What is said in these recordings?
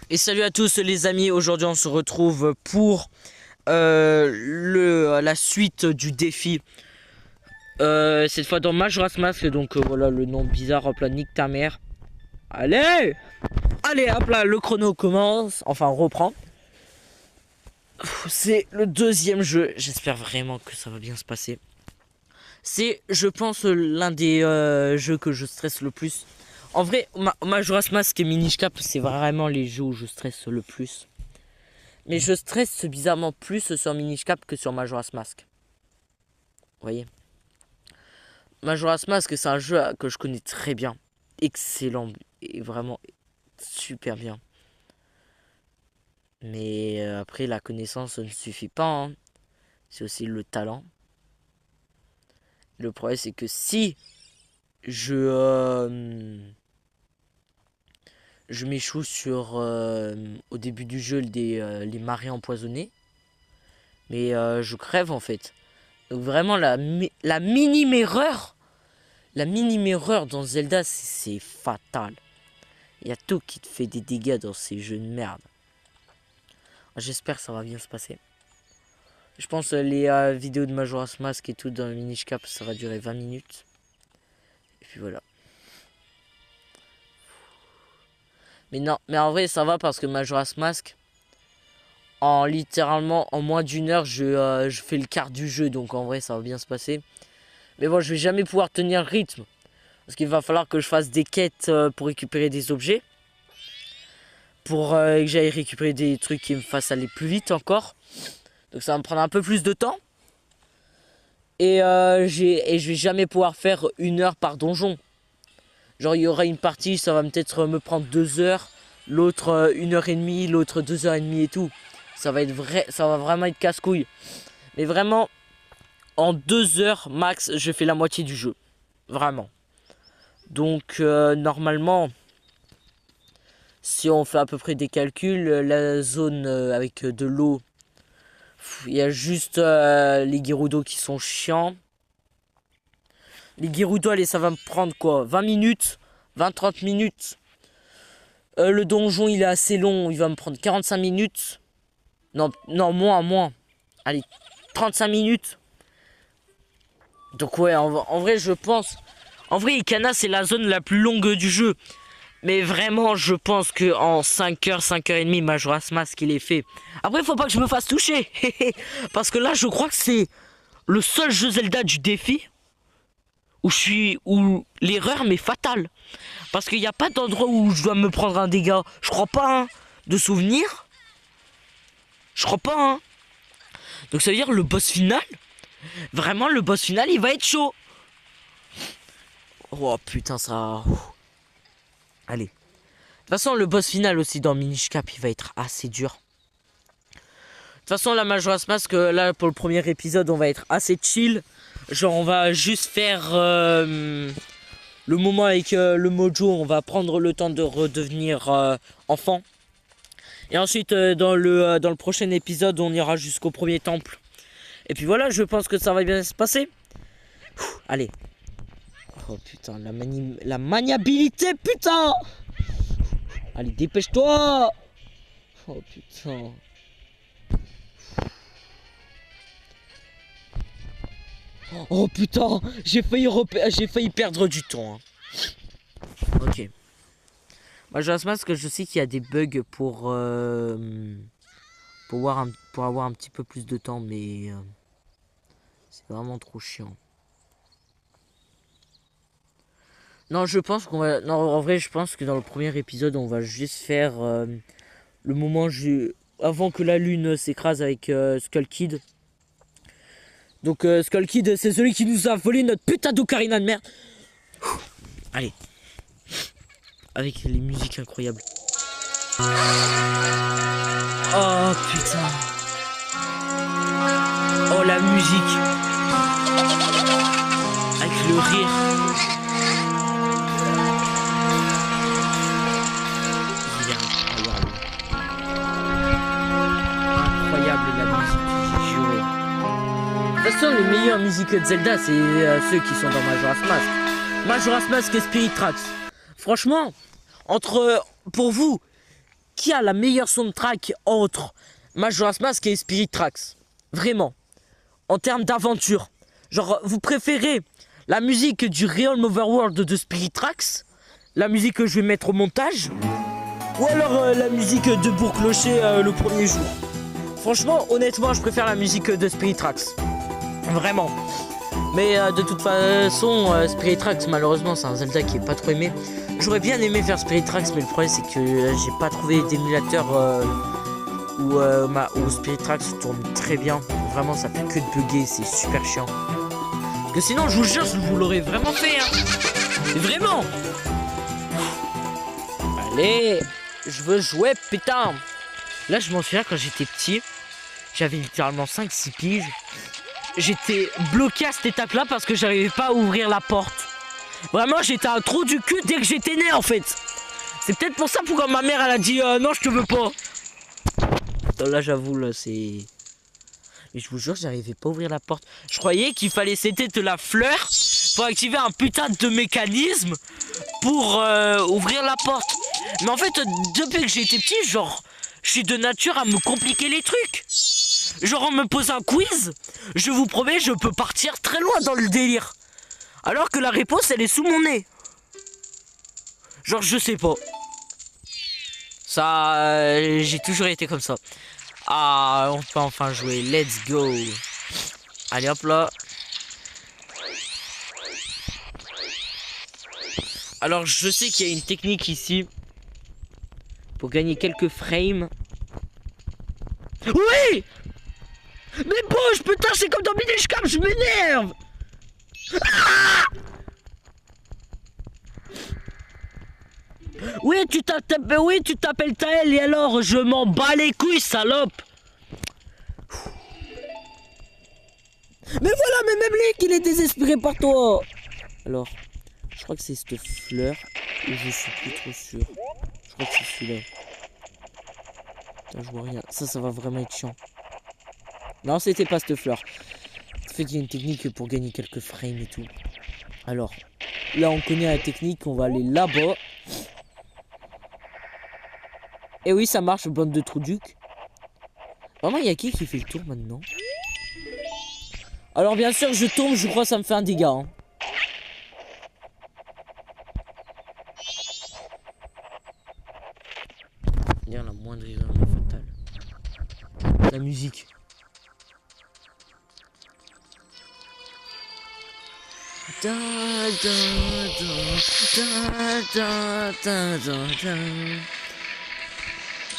Et salut à tous les amis, aujourd'hui on se retrouve pour la suite du défi. Cette fois dans Majora's Mask, donc voilà le nom bizarre, hop là, nique ta mère. Allez, allez, hop là, le chrono commence, enfin on reprend. C'est le deuxième jeu, j'espère vraiment que ça va bien se passer. C'est, je pense, l'un des jeux que je stresse le plus. En vrai, Majora's Mask et Minish Cap, c'est vraiment les jeux où je stresse le plus. Mais je stresse bizarrement plus sur Minish Cap que sur Majora's Mask. Vous voyez, Majora's Mask, c'est un jeu que je connais très bien. Excellent et vraiment super bien. Mais après, la connaissance ne suffit pas. Hein. C'est aussi le talent. Le problème, c'est que si je m'échoue sur au début du jeu les marais empoisonnés, mais je crève en fait. Donc vraiment la minime erreur dans Zelda, c'est fatal. Il y a tout qui te fait des dégâts dans ces jeux de merde. J'espère que ça va bien se passer. Je pense les vidéos de Majora's Mask et tout dans le Minish Cap, ça va durer 20 minutes. Et puis voilà. Mais non, mais en vrai ça va parce que Majora's Mask, littéralement en moins d'une heure, je fais le quart du jeu. Donc en vrai ça va bien se passer. Mais bon, je vais jamais pouvoir tenir le rythme. Parce qu'il va falloir que je fasse des quêtes pour récupérer des objets. Pour que j'aille récupérer des trucs qui me fassent aller plus vite encore. Donc ça va me prendre un peu plus de temps. Et je vais jamais pouvoir faire 1 heure par donjon. Genre il y aura une partie, ça va peut-être me prendre 2 heures. L'autre 1h30, l'autre 2h30 et tout. Ça va vraiment être casse-couille. Mais vraiment, en 2 heures max, je fais la moitié du jeu. Vraiment. Donc normalement, si on fait à peu près des calculs, la zone avec de l'eau, il y a juste les Gerudo qui sont chiants. Les Gerudo, allez, ça va me prendre quoi, 20 minutes, 20-30 minutes. Le donjon, il est assez long, il va me prendre 45 minutes. Non, moins. Allez, 35 minutes. Donc ouais, en vrai, je pense... En vrai, Ikana, c'est la zone la plus longue du jeu. Mais vraiment, je pense que en 5h, 5h30, Majora's Mask, il est fait. Après, il faut pas que je me fasse toucher. Parce que là, je crois que c'est le seul jeu Zelda du défi où l'erreur m'est fatale. Parce qu'il n'y a pas d'endroit où je dois me prendre un dégât. Je crois pas, hein. De souvenir. Je crois pas, hein. Donc ça veut dire le boss final. Vraiment, le boss final, il va être chaud. Oh putain, ça... Allez. De toute façon, le boss final aussi dans Minish Cap, il va être assez dur. De toute façon, la Majora's Mask, là, pour le premier épisode, on va être assez chill. Genre, on va juste faire le moment avec le mojo. On va prendre le temps de redevenir enfant. Et ensuite, dans le prochain épisode, on ira jusqu'au premier temple. Et puis voilà, je pense que ça va bien se passer. Allez. Oh putain, la maniabilité, putain. Allez, dépêche-toi. Oh putain. Oh putain, j'ai failli perdre du temps. Hein. Ok. Majora's Mask, je sais qu'il y a des bugs pour avoir un petit peu plus de temps, mais c'est vraiment trop chiant. Non, je pense qu'on va... Non, en vrai, je pense que dans le premier épisode, on va juste faire le moment avant que la lune s'écrase avec Skull Kid. Donc, Skull Kid, c'est celui qui nous a volé notre putain d'ocarina de merde. Allez. Avec les musiques incroyables. Oh, putain. Oh, la musique. Avec le rire. De toute façon, les meilleures musiques de Zelda, c'est ceux qui sont dans Majora's Mask. Majora's Mask et Spirit Tracks. Franchement, pour vous, qui a la meilleure soundtrack entre Majora's Mask et Spirit Tracks. Vraiment. En termes d'aventure. Genre, vous préférez la musique du Realm Overworld de Spirit Tracks, la musique que je vais mettre au montage, ou alors la musique de Bourg-Clocher le premier jour. Franchement, honnêtement, je préfère la musique de Spirit Tracks. Vraiment. Mais de toute façon, Spirit Tracks, malheureusement, c'est un Zelda qui est pas trop aimé. J'aurais bien aimé faire Spirit Tracks, mais le problème, c'est que j'ai pas trouvé d'émulateur où Spirit Tracks tourne très bien. Vraiment, ça fait que de bugger, c'est super chiant. Parce que sinon, je vous jure, je vous l'aurais vraiment fait. Hein. Vraiment. Allez, je veux jouer, putain. Là, je m'en souviens quand j'étais petit. J'avais littéralement 5-6 piges. J'étais bloqué à cette étape-là parce que j'arrivais pas à ouvrir la porte. Vraiment, j'étais un trou du cul dès que j'étais né, en fait. C'est peut-être pour ça pourquoi ma mère, elle a dit non, je te veux pas. Là, j'avoue, là, c'est... Mais je vous jure, j'arrivais pas à ouvrir la porte. Je croyais qu'il fallait c'était la fleur pour activer un putain de mécanisme pour ouvrir la porte. Mais en fait, depuis que j'ai été petit, genre, je suis de nature à me compliquer les trucs. Genre, on me pose un quiz, je vous promets, je peux partir très loin dans le délire. Alors que la réponse, elle est sous mon nez. Genre, je sais pas. Ça, j'ai toujours été comme ça. Ah, on peut enfin jouer. Let's go. Allez, hop là. Alors, je sais qu'il y a une technique ici pour gagner quelques frames. Oui! Mais bouge, putain, c'est comme dans Minish Cap, je m'énerve! Ah! Oui, tu t'appelles Taël, et alors, je m'en bats les couilles, salope! Mais voilà, mais même Link, il est désespéré par toi! Alors, je crois que c'est cette fleur, et je suis plus trop sûr. Je crois que c'est celui-là. Putain, je vois rien. Ça va vraiment être chiant. Non, c'était pas cette fleur. En fait, il y a une technique pour gagner quelques frames et tout. Alors, là, on connaît la technique. On va aller là-bas. Et oui, ça marche, bande de trouducs. Vraiment, il y a qui fait le tour maintenant? Alors, bien sûr, je tombe. Je crois que ça me fait un dégât. Hein. Dire la moindre erreur fatale. La musique. Da, da, da, da, da, da, da.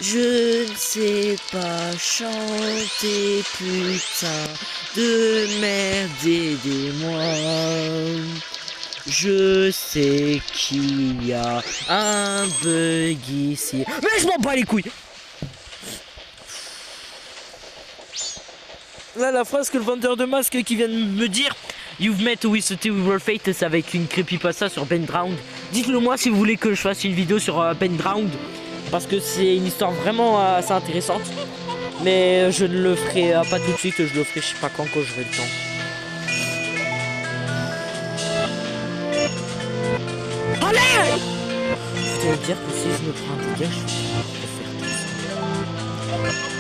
Je ne sais pas chanter, putain de merde, aidez-moi. Je sais qu'il y a un bug ici. Mais je m'en bats les couilles. Là, la phrase que le vendeur de masques qui vient de me dire, You've met with a terrible fate, c'est avec une creepypasta sur Ben Drowned. Dites-le moi si vous voulez que je fasse une vidéo sur Ben Drowned, parce que c'est une histoire vraiment assez intéressante. Mais je ne le ferai pas tout de suite, je le ferai je sais pas quand j'aurai le temps. Allez! Je dois dire que si je me prends un dégât, je vais faire tout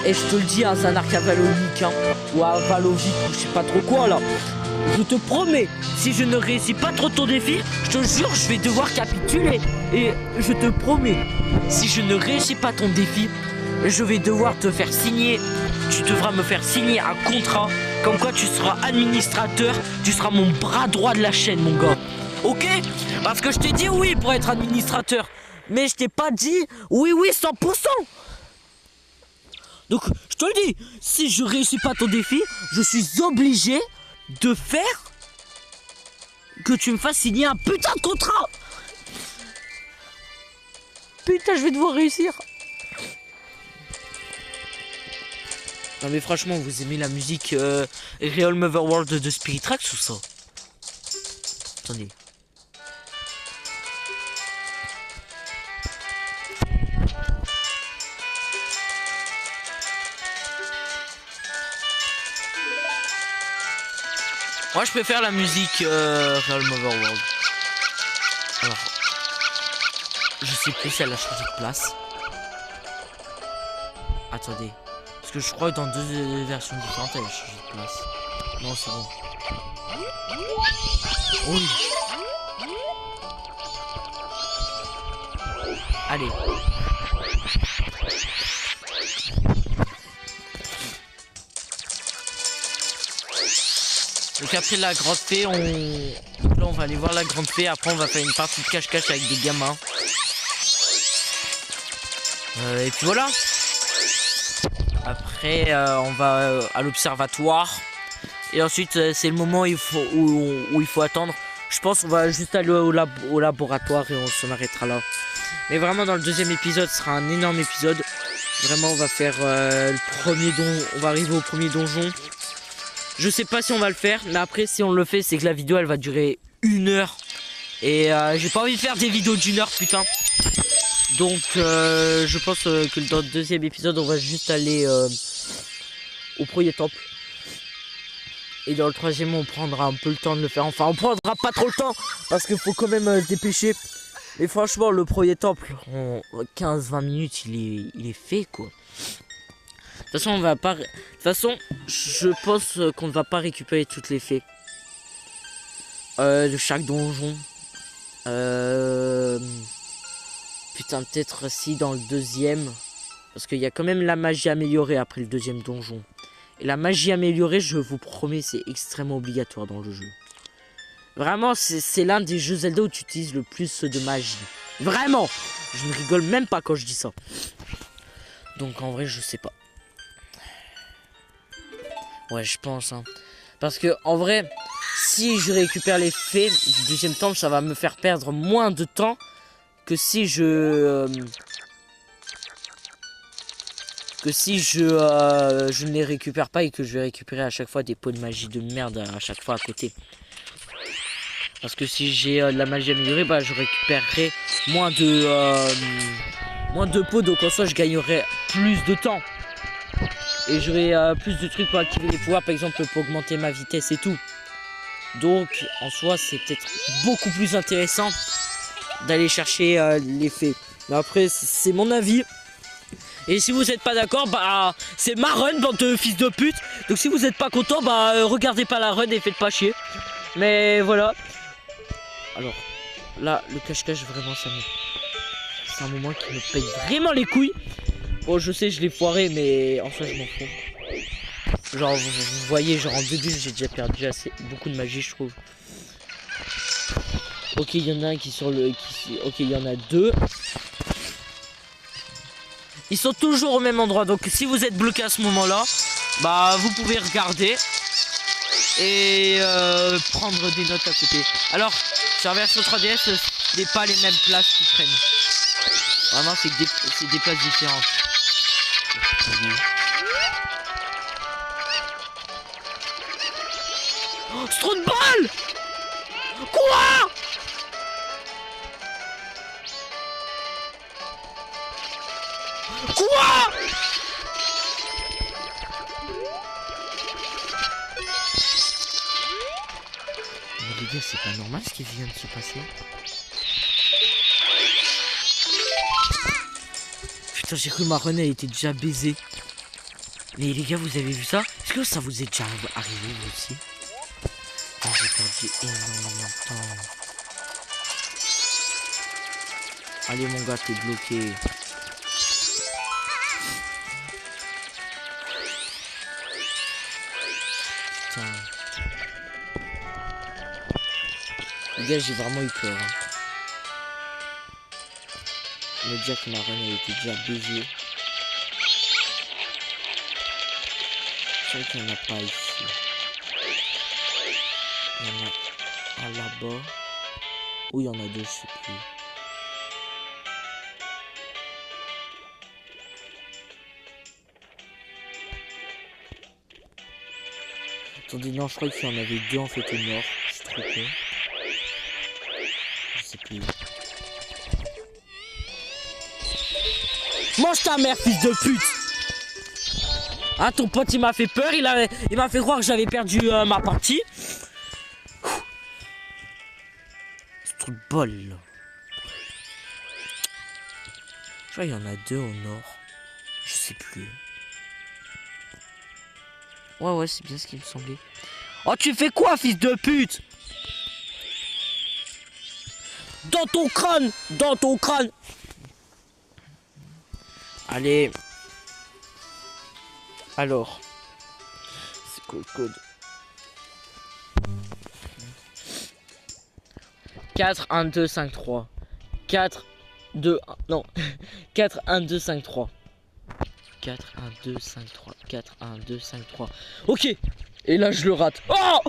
ça. Et je te le dis, hein, ça n'a qu'à Valonique, hein, ou à Valovic, ou je sais pas trop quoi là. Je te promets, si je ne réussis pas trop ton défi, je te jure, je vais devoir capituler. Et je te promets, si je ne réussis pas ton défi, je vais devoir te faire signer. Tu devras me faire signer un contrat, comme quoi tu seras administrateur, tu seras mon bras droit de la chaîne, mon gars. Ok? Parce que je t'ai dit oui pour être administrateur, mais je t'ai pas dit oui 100%. Donc, je te le dis, si je réussis pas ton défi, je suis obligé de faire que tu me fasses signer un putain de contrat. Putain, je vais devoir réussir. Non mais franchement, vous aimez la musique Realm Overworld de Spirit Tracks ou ça? Attendez. Moi je préfère la musique Realm Overworld. Alors, je sais plus si elle a changé de place. Attendez. Parce que je crois que dans deux versions différentes, elle a changé de place. Non, c'est bon. Oui. Allez. Donc après la grande fée, donc là on va aller voir la grande fée. Après on va faire une partie de cache-cache avec des gamins. Et puis voilà. Après on va à l'observatoire. Et ensuite c'est le moment où il faut attendre. Je pense qu'on va juste aller au laboratoire et on s'en arrêtera là. Mais vraiment dans le deuxième épisode, ce sera un énorme épisode. Vraiment on va faire le premier donjon. On va arriver au premier donjon. Je sais pas si on va le faire, mais après si on le fait, c'est que la vidéo elle va durer 1 heure. Et j'ai pas envie de faire des vidéos d'1 heure, putain. Donc je pense que dans le deuxième épisode, on va juste aller au premier temple. Et dans le troisième, on prendra un peu le temps de le faire. Enfin, on prendra pas trop le temps, parce qu'il faut quand même se dépêcher. Et franchement, le premier temple, en 15-20 minutes, il est fait, quoi. De toute façon, on va pas. De toute façon, je pense qu'on ne va pas récupérer toutes les fées de chaque donjon. Putain, peut-être si dans le deuxième, parce qu'il y a quand même la magie améliorée après le deuxième donjon. Et la magie améliorée, je vous promets, c'est extrêmement obligatoire dans le jeu. Vraiment, c'est l'un des jeux Zelda où tu utilises le plus de magie. Vraiment, je ne rigole même pas quand je dis ça. Donc en vrai, je sais pas. Ouais, je pense. Hein. Parce que en vrai, si je récupère les fées du deuxième temple, ça va me faire perdre moins de temps que si je ne les récupère pas et que je vais récupérer à chaque fois des pots de magie de merde à chaque fois à côté. Parce que si j'ai de la magie améliorée, bah je récupérerai moins de pots, donc en soi je gagnerai plus de temps. Et j'aurai plus de trucs pour activer les pouvoirs, par exemple pour augmenter ma vitesse et tout. Donc en soi c'est peut-être beaucoup plus intéressant d'aller chercher les fées. Mais après c'est mon avis. Et si vous n'êtes pas d'accord, bah c'est ma run, bande de fils de pute. Donc si vous n'êtes pas content, bah regardez pas la run et faites pas chier. Mais voilà. Alors là le cache-cache vraiment c'est un moment qui me paye vraiment les couilles. Bon je sais je l'ai foiré mais en soi je m'en fous. Genre vous voyez genre en début j'ai déjà perdu beaucoup de magie je trouve. Ok il y en a un qui sur le... Ok il y en a deux. Ils sont toujours au même endroit donc si vous êtes bloqué à ce moment là, bah vous pouvez regarder et prendre des notes à côté. Alors sur la version 3DS ce n'est pas les mêmes places qui prennent. Vraiment c'est des places différentes. Oh, c'est trop de balles. Quoi? Quoi? Mais les gars c'est pas normal ce qui vient de se passer. Putain j'ai cru que ma run elle était déjà baisée. Mais les gars vous avez vu ça? Est-ce que ça vous est déjà arrivé vous aussi? Oh, j'ai perdu énormément de temps. Allez mon gars t'es bloqué. Putain. Les gars j'ai vraiment eu peur. Hein. Me dire que ma run elle était déjà baisée. C'est vrai qu'il n'y en a pas ici. Il y en a un là-bas. Ou il y en a deux, je sais plus. Attendez, non, je crois qu'il y en avait deux en fait au nord. Je suis trop con. Je sais plus. Mange ta mère, fils de pute! Ah, ton pote il m'a fait peur, il m'a fait croire que j'avais perdu ma partie. C'est trop de bol là. Je crois qu'il y en a deux au nord. Je sais plus. Ouais, c'est bien ce qui me semblait. Oh, tu fais quoi, fils de pute? Dans ton crâne! Dans ton crâne! Allez. Alors. C'est quoi le code? 4, 1, 2, 5, 3. 4, 2, 1, non. 4, 1, 2, 5, 3. 4, 1, 2, 5, 3. 4, 1, 2, 5, 3. Ok. Et là, je le rate. Oh!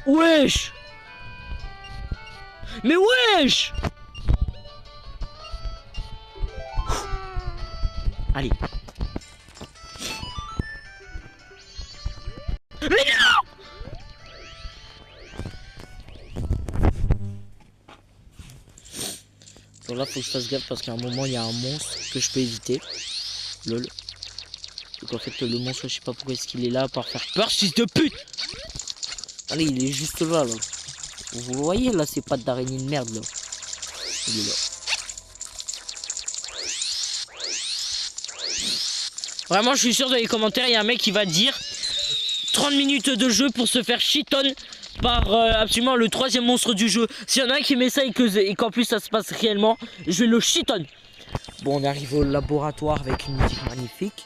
Wesh! Mais wesh! Allez. Mais non! Bon là faut que je fasse gaffe parce qu'à un moment il y a un monstre que je peux éviter. Lol. Donc en fait le monstre je sais pas pourquoi est-ce qu'il est là par faire peur, fils de pute. Allez, il est juste là, là. Vous voyez là ces pattes d'araignée de merde là. Il est là. Vraiment je suis sûr dans les commentaires il y a un mec qui va dire 30 minutes de jeu pour se faire shiton par absolument le troisième monstre du jeu. S'il y en a un qui met ça et qu'en plus ça se passe réellement, je vais le shiton. Bon on arrive au laboratoire avec une musique magnifique.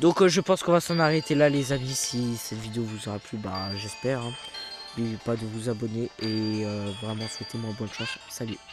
Donc je pense qu'on va s'en arrêter là les amis. Si cette vidéo vous aura plu, bah j'espère. N'oubliez pas de vous abonner et vraiment souhaitez-moi bonne chance. Salut.